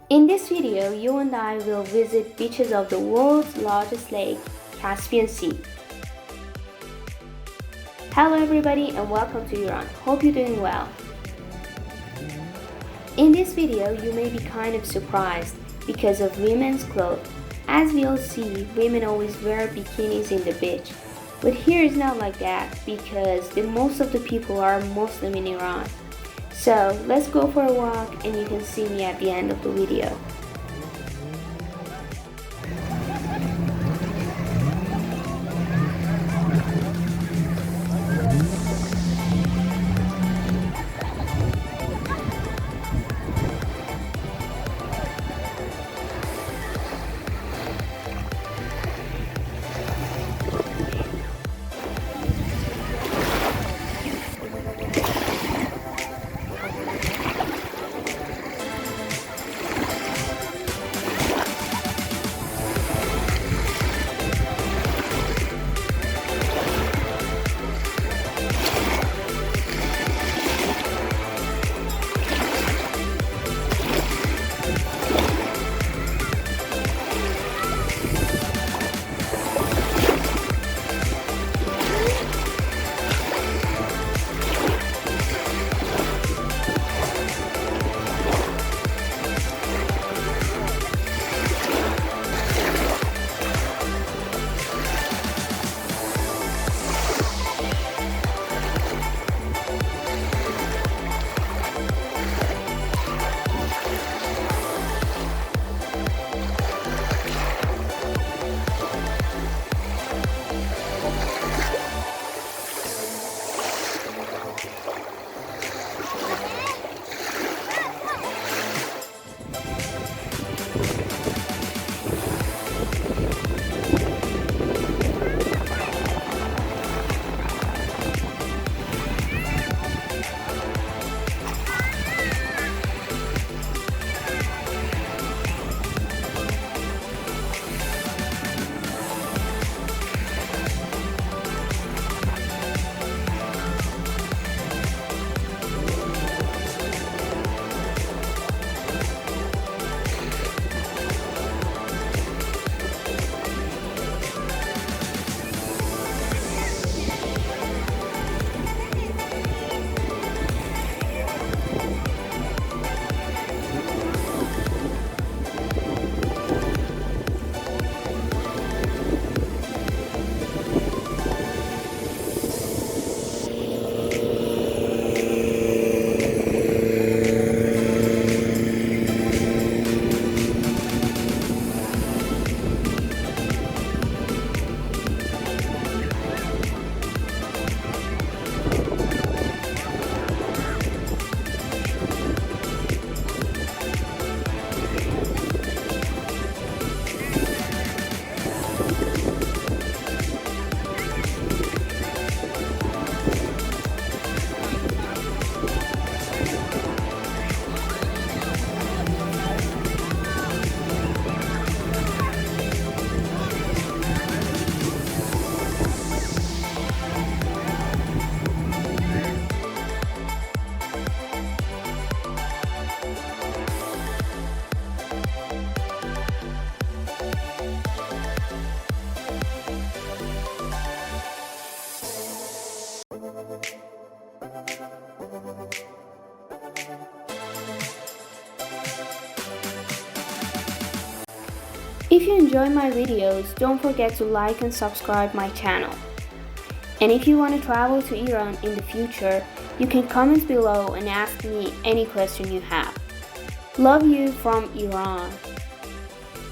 In this video, you and I will visit beaches of the world's largest lake, Caspian Sea. Hello everybody and welcome to Iran. Hope you're doing well. In this video, you may be kind of surprised because of women's clothes. As we all see, women always wear bikinis in the beach. But here is not like that because most of the people are Muslim in Iran. So let's go for a walk and you can see me at the end of the video. If you enjoy my videos, don't forget to like and subscribe my channel. And if you want to travel to Iran in the future, you can comment below and ask me any question you have. Love you from Iran.